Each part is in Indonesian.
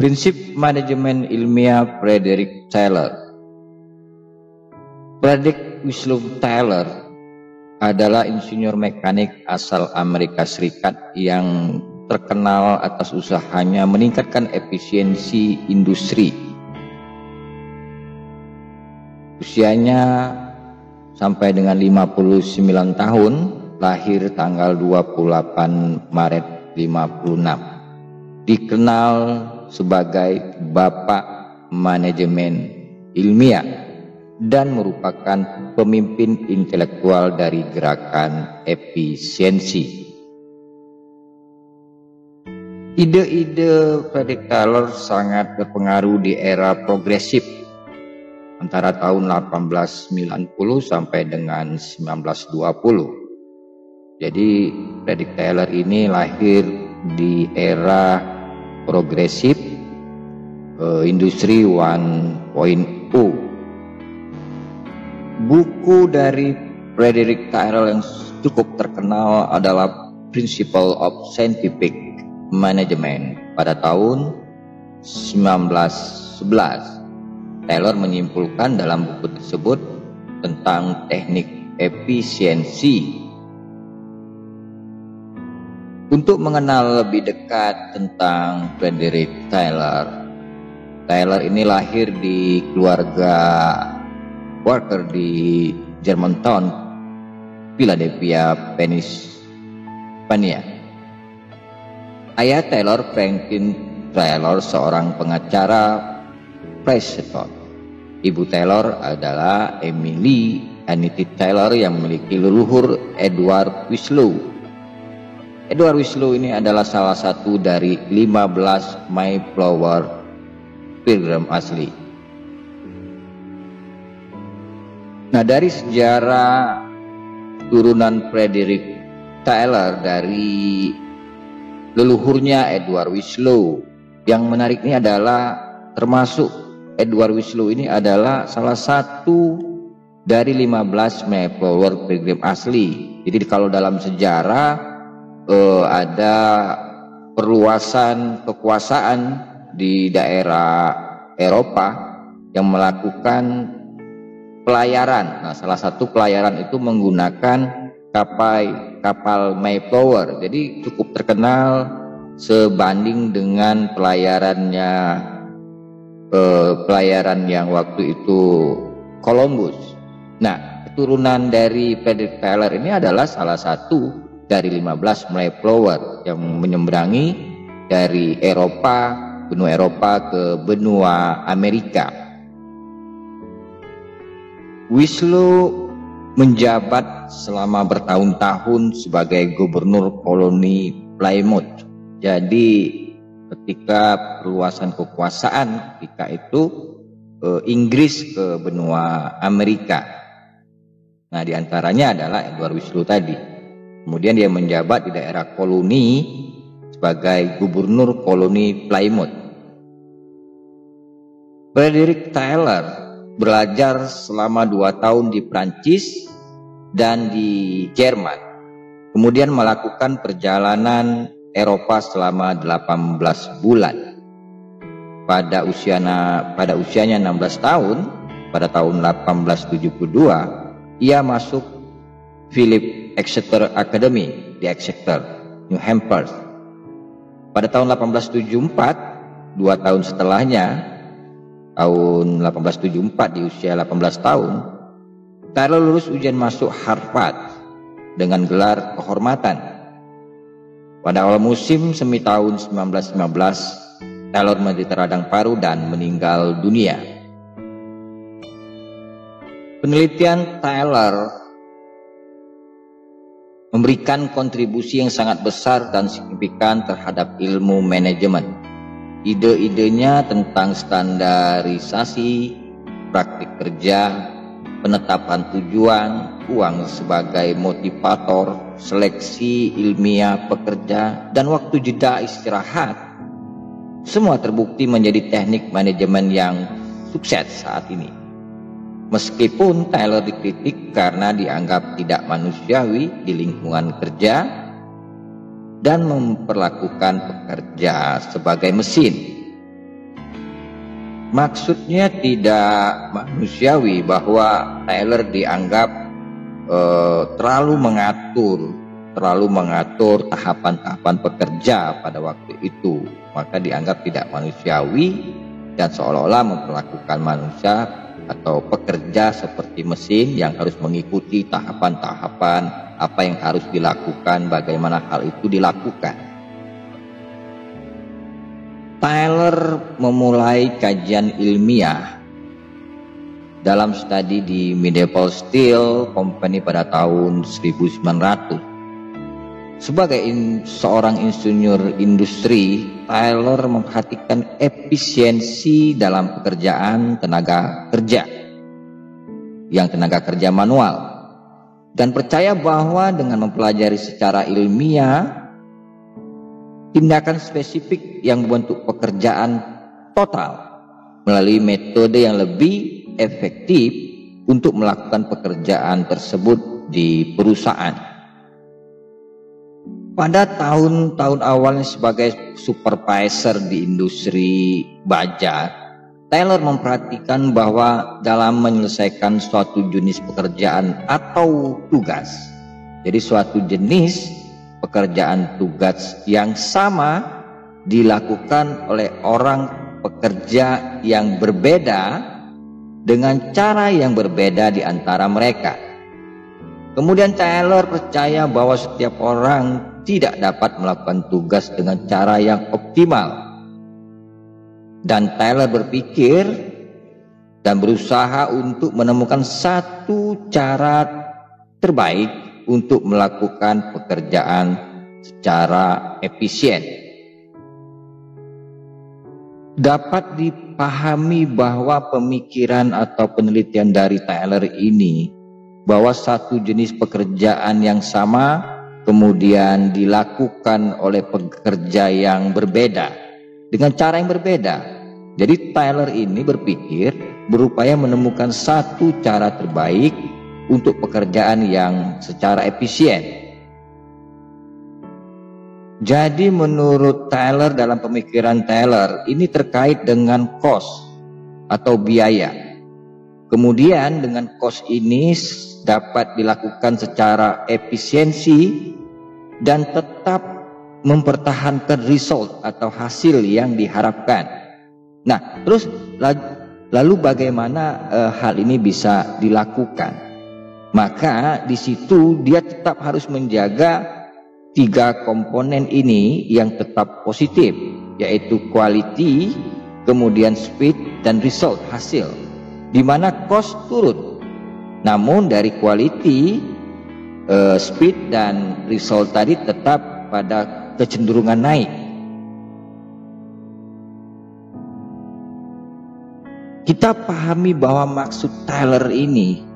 Prinsip manajemen ilmiah Frederick Taylor. Frederick Winslow Taylor adalah insinyur mekanik asal Amerika Serikat yang terkenal atas usahanya meningkatkan efisiensi industri. Usianya sampai dengan 59 tahun, lahir tanggal 28 Maret 56. Dikenal sebagai Bapak Manajemen Ilmiah dan merupakan pemimpin intelektual dari gerakan efisiensi. Ide-ide Frederick Taylor sangat berpengaruh di era progresif antara tahun 1890 sampai dengan 1920. Jadi Frederick Taylor ini lahir di era progresif, industri 1.0. Buku dari Frederick Taylor yang cukup terkenal adalah Principles of Scientific Management pada tahun 1911. Taylor menyimpulkan dalam buku tersebut tentang teknik efisiensi. Untuk mengenal lebih dekat tentang Frederick Taylor, Taylor ini lahir di keluarga worker di Germantown, Philadelphia, Pennsylvania. Ayah Taylor, Franklin Taylor, seorang pengacara Princeton. Ibu Taylor adalah Emily Annie Taylor yang memiliki leluhur Edward Winslow. Edward Winslow ini adalah salah satu dari 15 Mayflower Pilgrim asli. Nah, dari sejarah turunan Frederick Taylor dari leluhurnya Edward Winslow, yang menarik ini adalah termasuk Edward Winslow ini adalah salah satu dari 15 Mayflower Pilgrim asli. Jadi kalau dalam sejarah ada perluasan kekuasaan di daerah Eropa yang melakukan pelayaran. Nah, salah satu pelayaran itu menggunakan kapal Mayflower. Jadi cukup terkenal sebanding dengan pelayaran yang waktu itu Columbus. Nah, keturunan dari Frederick Taylor ini adalah salah satu dari 15 Mayflower yang menyeberangi dari benua Eropa ke benua Amerika. Winslow menjabat selama bertahun-tahun sebagai gubernur koloni Plymouth. Jadi ketika perluasan kekuasaan ketika itu Inggris ke benua Amerika. Nah, diantaranya adalah Edward Winslow tadi. Kemudian dia menjabat di daerah koloni sebagai gubernur koloni Plymouth. Frederick Taylor belajar selama 2 tahun di Prancis dan di Jerman. Kemudian melakukan perjalanan Eropa selama 18 bulan. Pada usianya 16 tahun, pada tahun 1872, ia masuk Philip Exeter Academy di Exeter, New Hampshire. Pada tahun 1874, 2 tahun setelahnya, tahun 1874 di usia 18 tahun, Taylor lulus ujian masuk Harvard dengan gelar kehormatan. Pada awal musim semi tahun 1915, Taylor menderita radang paru dan meninggal dunia. Penelitian Taylor memberikan kontribusi yang sangat besar dan signifikan terhadap ilmu manajemen. Ide-idenya tentang standarisasi, praktik kerja, penetapan tujuan, uang sebagai motivator, seleksi ilmiah pekerja, dan waktu jeda istirahat, semua terbukti menjadi teknik manajemen yang sukses saat ini. Meskipun Taylor dikritik karena dianggap tidak manusiawi di lingkungan kerja dan memperlakukan pekerja sebagai mesin. Maksudnya tidak manusiawi bahwa Taylor dianggap terlalu mengatur tahapan-tahapan pekerja pada waktu itu, maka dianggap tidak manusiawi dan seolah-olah memperlakukan manusia atau pekerja seperti mesin yang harus mengikuti tahapan-tahapan apa yang harus dilakukan, bagaimana hal itu dilakukan. Taylor memulai kajian ilmiah dalam studi di Medieval Steel Company pada tahun 1900. Sebagai seorang insinyur industri, Taylor memperhatikan efisiensi dalam pekerjaan tenaga kerja manual, dan percaya bahwa dengan mempelajari secara ilmiah tindakan spesifik yang membentuk pekerjaan total melalui metode yang lebih efektif untuk melakukan pekerjaan tersebut di perusahaan. Pada tahun-tahun awalnya sebagai supervisor di industri baja, Taylor memperhatikan bahwa dalam menyelesaikan suatu jenis pekerjaan atau tugas, jadi suatu jenis pekerjaan tugas yang sama dilakukan oleh orang pekerja yang berbeda dengan cara yang berbeda di antara mereka. Kemudian Taylor percaya bahwa setiap orang tidak dapat melakukan tugas dengan cara yang optimal. Dan Taylor berpikir dan berusaha untuk menemukan satu cara terbaik untuk melakukan pekerjaan secara efisien. Dapat dipahami bahwa pemikiran atau penelitian dari Taylor ini, bahwa satu jenis pekerjaan yang sama kemudian dilakukan oleh pekerja yang berbeda dengan cara yang berbeda. Jadi Taylor ini berpikir berupaya menemukan satu cara terbaik untuk pekerjaan yang secara efisien. Jadi menurut Taylor, dalam pemikiran Taylor ini terkait dengan cost atau biaya. Kemudian dengan cost ini dapat dilakukan secara efisiensi dan tetap mempertahankan result atau hasil yang diharapkan. Nah, terus lalu bagaimana hal ini bisa dilakukan? Maka di situ dia tetap harus menjaga 3 komponen ini yang tetap positif, yaitu quality, kemudian speed, dan result, hasil, di mana cost turun. Namun dari quality, speed, dan result tadi tetap pada kecenderungan naik. Kita pahami bahwa maksud Taylor ini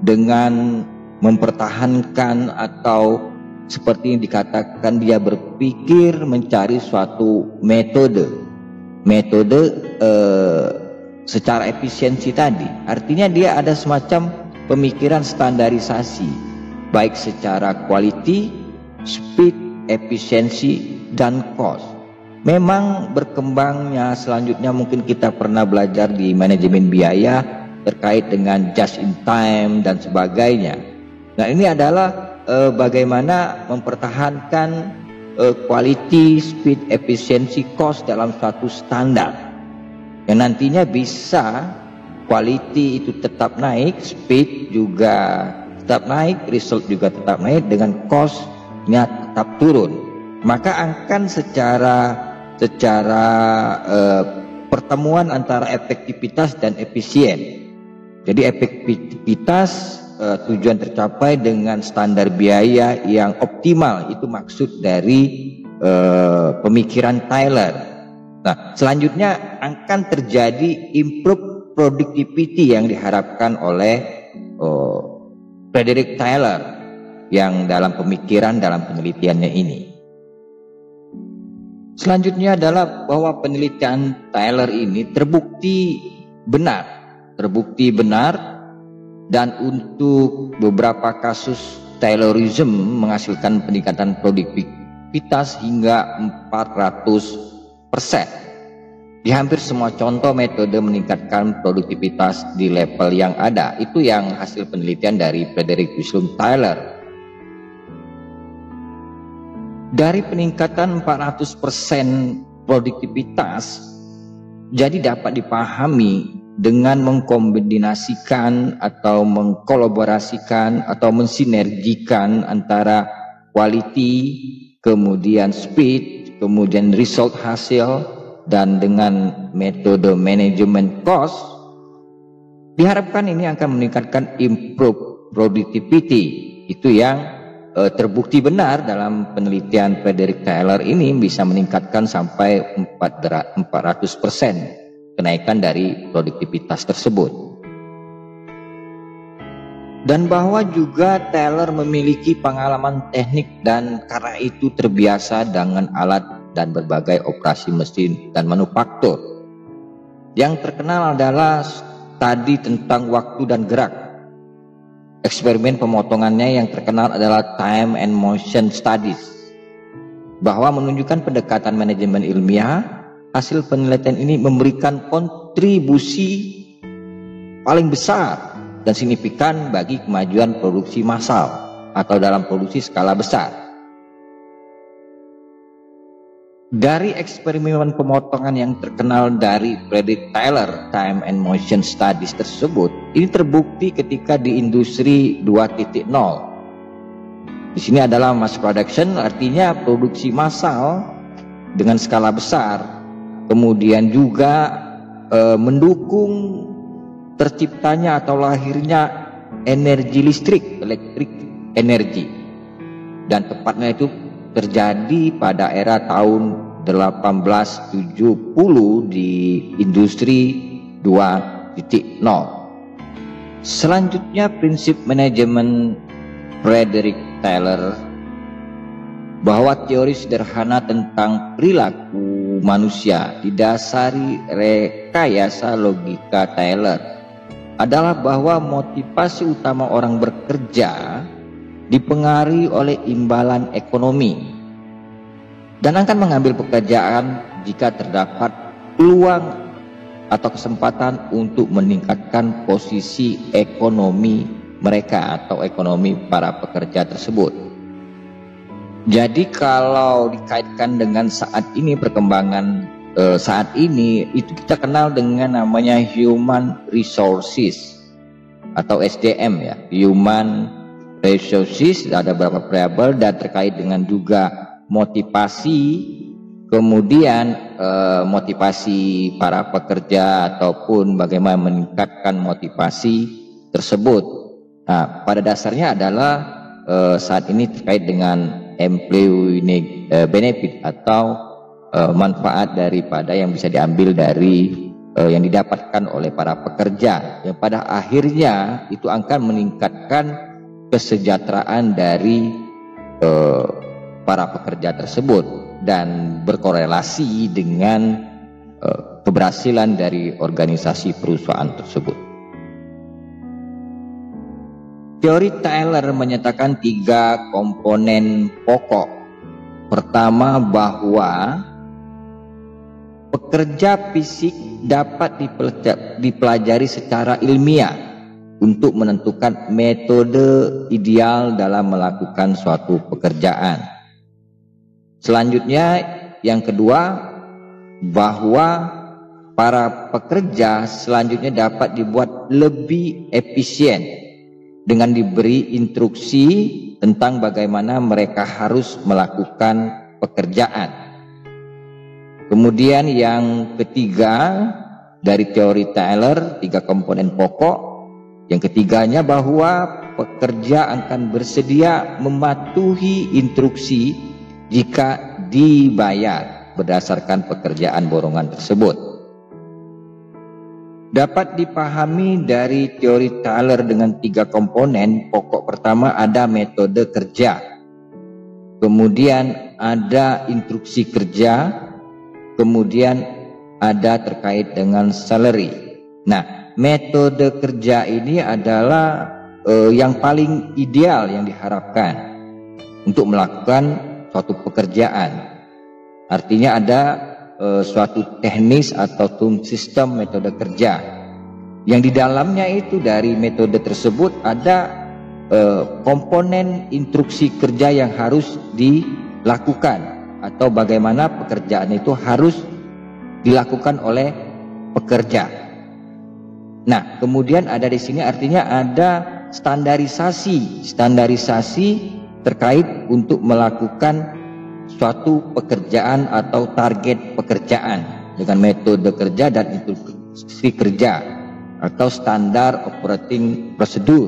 dengan mempertahankan atau seperti yang dikatakan dia berpikir mencari suatu metode secara efisiensi tadi. Artinya dia ada semacam pemikiran standarisasi, baik secara quality, speed, efisiensi, dan cost. Memang berkembangnya selanjutnya mungkin kita pernah belajar di manajemen biaya terkait dengan just in time dan sebagainya. Nah, ini adalah bagaimana mempertahankan quality, speed, efisiensi, cost dalam suatu standar yang nantinya bisa quality itu tetap naik, speed juga tetap naik, result juga tetap naik, dengan cost-nya tetap turun. Maka akan secara pertemuan antara efektivitas dan efisien. Jadi efektivitas tujuan tercapai dengan standar biaya yang optimal, itu maksud dari pemikiran Taylor. Nah, selanjutnya akan terjadi improve productivity yang diharapkan oleh Frederick Taylor yang dalam pemikiran, dalam penelitiannya ini. Selanjutnya adalah bahwa penelitian Taylor ini terbukti benar Dan untuk beberapa kasus Taylorism menghasilkan peningkatan produktivitas hingga 400%. Di hampir semua contoh metode meningkatkan produktivitas di level yang ada. Itu yang hasil penelitian dari Frederick Wislund Taylor. Dari peningkatan 400% produktivitas, jadi dapat dipahami dengan mengkombinasikan atau mengkolaborasikan atau mensinergikan antara quality, kemudian speed, kemudian result hasil, dan dengan metode manajemen cost, diharapkan ini akan meningkatkan improve productivity. Itu yang terbukti benar dalam penelitian Frederick Taylor ini, bisa meningkatkan sampai 400% kenaikan dari produktivitas tersebut. Dan bahwa juga Taylor memiliki pengalaman teknik dan karena itu terbiasa dengan alat dan berbagai operasi mesin dan manufaktur. Yang terkenal adalah studi tentang waktu dan gerak. Eksperimen pemotongannya yang terkenal adalah time and motion studies, bahwa menunjukkan pendekatan manajemen ilmiah. Hasil penelitian ini memberikan kontribusi paling besar dan signifikan bagi kemajuan produksi massal atau dalam produksi skala besar. Dari eksperimen pemotongan yang terkenal dari Frederick Taylor, Time and Motion Studies tersebut, ini terbukti ketika di industri 2.0. Di sini adalah mass production, artinya produksi massal dengan skala besar, kemudian juga mendukung terciptanya atau lahirnya energi listrik, electric energy, dan tepatnya itu terjadi pada era tahun 1870 di industri 2.0. Selanjutnya prinsip manajemen Frederick Taylor, bahwa teori sederhana tentang perilaku manusia didasari rekayasa logika Taylor adalah bahwa motivasi utama orang bekerja dipengaruhi oleh imbalan ekonomi dan akan mengambil pekerjaan jika terdapat peluang atau kesempatan untuk meningkatkan posisi ekonomi mereka atau ekonomi para pekerja tersebut. Jadi kalau dikaitkan dengan saat ini, perkembangan saat ini, itu kita kenal dengan namanya human resources atau SDM ya, human resources. Ada beberapa variabel dan terkait dengan juga motivasi, kemudian motivasi para pekerja ataupun bagaimana meningkatkan motivasi tersebut. Nah, pada dasarnya adalah saat ini terkait dengan employee benefit atau manfaat daripada yang bisa diambil dari yang didapatkan oleh para pekerja, yang pada akhirnya itu akan meningkatkan kesejahteraan dari para pekerja tersebut dan berkorelasi dengan keberhasilan dari organisasi perusahaan tersebut. Teori Taylor menyatakan 3 komponen pokok. Pertama, bahwa pekerja fisik dapat dipelajari secara ilmiah untuk menentukan metode ideal dalam melakukan suatu pekerjaan. Selanjutnya, yang kedua, bahwa para pekerja selanjutnya dapat dibuat lebih efisien dengan diberi instruksi tentang bagaimana mereka harus melakukan pekerjaan. Kemudian yang ketiga dari teori Taylor, 3 komponen pokok. Yang ketiganya bahwa pekerja akan bersedia mematuhi instruksi jika dibayar berdasarkan pekerjaan borongan tersebut. Dapat dipahami dari teori Taylor dengan 3 komponen pokok. Pertama, ada metode kerja, kemudian ada instruksi kerja, kemudian ada terkait dengan salary. Nah, metode kerja ini adalah yang paling ideal yang diharapkan untuk melakukan suatu pekerjaan. Artinya ada suatu teknis atau sistem metode kerja yang di dalamnya itu dari metode tersebut ada komponen instruksi kerja yang harus dilakukan atau bagaimana pekerjaan itu harus dilakukan oleh pekerja. Nah, kemudian ada di sini artinya ada standarisasi terkait untuk melakukan suatu pekerjaan atau target pekerjaan dengan metode kerja dan instruksi kerja atau standar operating procedure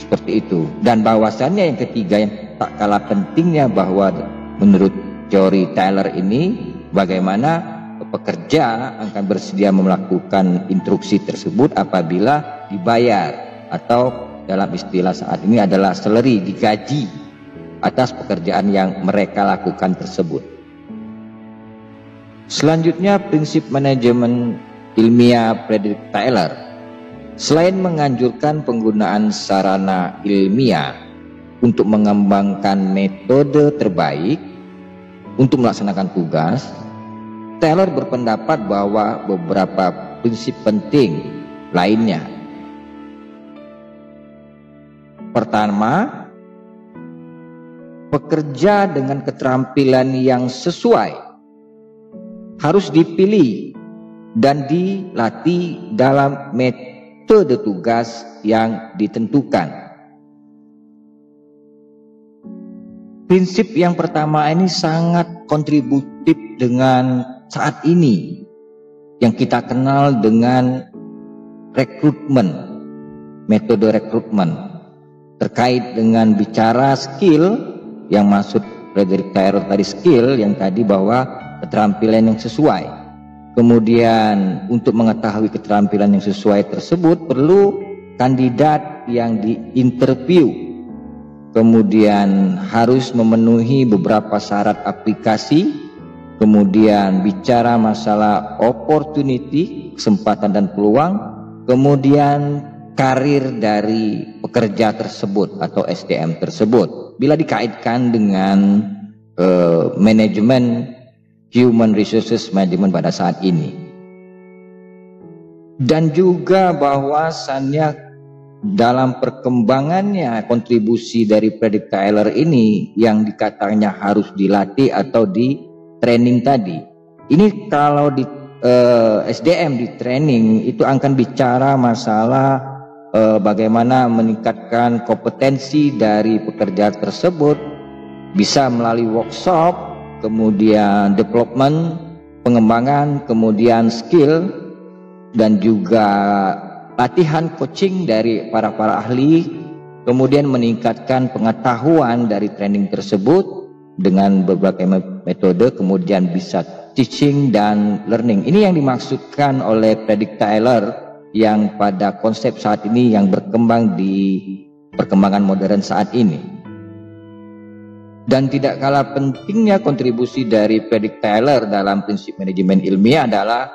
seperti itu. Dan bahwasannya yang ketiga yang tak kalah pentingnya bahwa menurut teori Taylor ini bagaimana pekerja akan bersedia melakukan instruksi tersebut apabila dibayar atau dalam istilah saat ini adalah salary, digaji atas pekerjaan yang mereka lakukan tersebut. Selanjutnya prinsip manajemen ilmiah Frederick Taylor. Selain menganjurkan penggunaan sarana ilmiah untuk mengembangkan metode terbaik untuk melaksanakan tugas, Taylor berpendapat bahwa beberapa prinsip penting lainnya. Pertama, pekerja dengan keterampilan yang sesuai harus dipilih dan dilatih dalam metode tugas yang ditentukan. Prinsip yang pertama ini sangat kontributif dengan saat ini yang kita kenal dengan rekrutmen, metode rekrutmen terkait dengan bicara skill yang maksud Frederick Taylor tadi skill yang tadi bahwa keterampilan yang sesuai. Kemudian untuk mengetahui keterampilan yang sesuai tersebut perlu kandidat yang diinterview, kemudian harus memenuhi beberapa syarat aplikasi. Kemudian bicara masalah opportunity, kesempatan dan peluang, kemudian karir dari pekerja tersebut atau SDM tersebut. Bila dikaitkan dengan manajemen human resources management pada saat ini. Dan juga bahwasannya dalam perkembangannya kontribusi dari Frederick Taylor ini yang dikatanya harus dilatih atau di training tadi. Ini kalau di SDM di training itu akan bicara masalah bagaimana meningkatkan kompetensi dari pekerja tersebut bisa melalui workshop, kemudian development, pengembangan, kemudian skill dan juga latihan coaching dari para ahli, kemudian meningkatkan pengetahuan dari training tersebut dengan berbagai metode, kemudian bisa teaching dan learning. Ini yang dimaksudkan oleh Frederick Taylor yang pada konsep saat ini yang berkembang di perkembangan modern saat ini. Dan tidak kalah pentingnya kontribusi dari Frederick Taylor dalam prinsip manajemen ilmiah adalah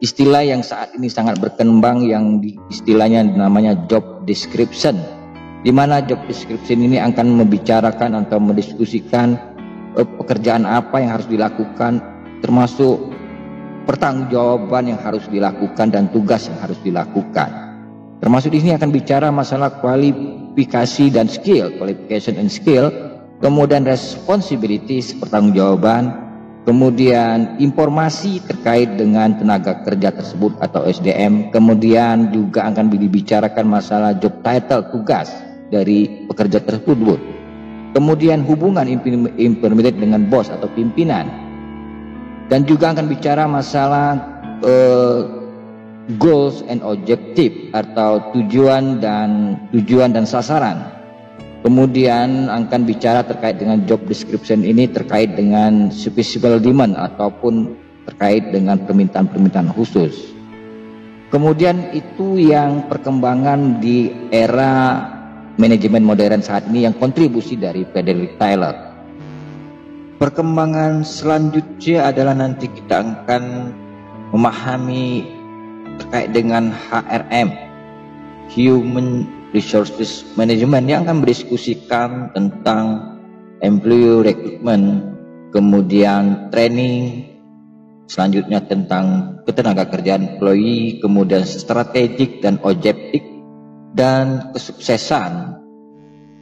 istilah yang saat ini sangat berkembang yang istilahnya namanya job description, di mana job description ini akan membicarakan atau mendiskusikan pekerjaan apa yang harus dilakukan, termasuk pertanggungjawaban yang harus dilakukan dan tugas yang harus dilakukan. Termasuk di sini akan bicara masalah kualifikasi dan skill, qualification and skill, kemudian responsibilities, pertanggungjawaban, kemudian informasi terkait dengan tenaga kerja tersebut atau SDM, kemudian juga akan dibicarakan masalah job title, tugas dari pekerja tersebut, kemudian hubungan intermediate dengan bos atau pimpinan, dan juga akan bicara masalah goals and objective atau tujuan dan sasaran. Kemudian akan bicara terkait dengan job description ini terkait dengan special demand ataupun terkait dengan permintaan-permintaan khusus. Kemudian itu yang perkembangan di era manajemen modern saat ini yang kontribusi dari Frederick Taylor. Perkembangan selanjutnya adalah nanti kita akan memahami terkait dengan HRM, Human Resources Management, yang akan berdiskusikan tentang employee recruitment, kemudian training, selanjutnya tentang ketenaga kerjaan employee, kemudian strategik dan objektif, dan kesuksesan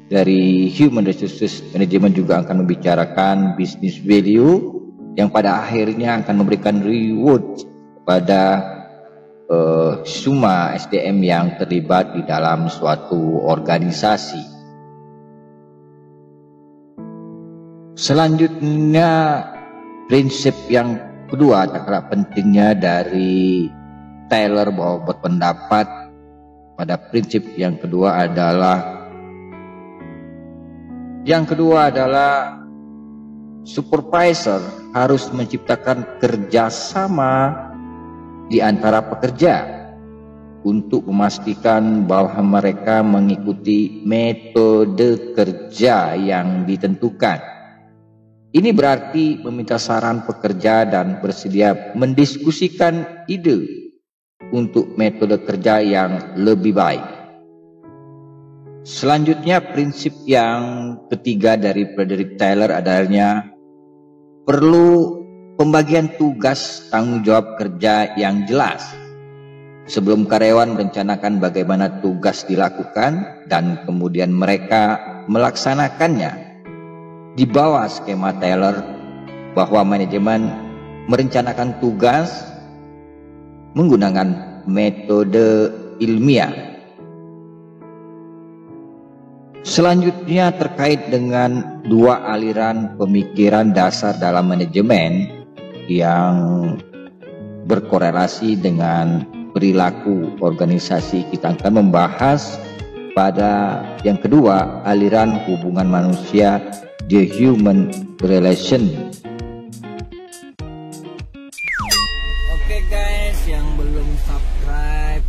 dari Human Resources Management juga akan membicarakan business value yang pada akhirnya akan memberikan reward pada semua SDM yang terlibat di dalam suatu organisasi. Selanjutnya, prinsip yang kedua, tak kalah pentingnya dari Taylor bahwa berpendapat pada prinsip yang kedua adalah supervisor harus menciptakan kerjasama di antara pekerja untuk memastikan bahwa mereka mengikuti metode kerja yang ditentukan. Ini berarti meminta saran pekerja dan bersedia mendiskusikan ide untuk metode kerja yang lebih baik. Selanjutnya, prinsip yang ketiga dari Frederick Taylor adanya perlu pembagian tugas tanggung jawab kerja yang jelas. Sebelum karyawan merencanakan bagaimana tugas dilakukan dan kemudian mereka melaksanakannya. Di bawah skema Taylor bahwa manajemen merencanakan tugas menggunakan metode ilmiah. Selanjutnya terkait dengan dua aliran pemikiran dasar dalam manajemen yang berkorelasi dengan perilaku organisasi. Kita akan membahas pada yang kedua, aliran hubungan manusia, the human relation. Oke guys, yang belum subscribe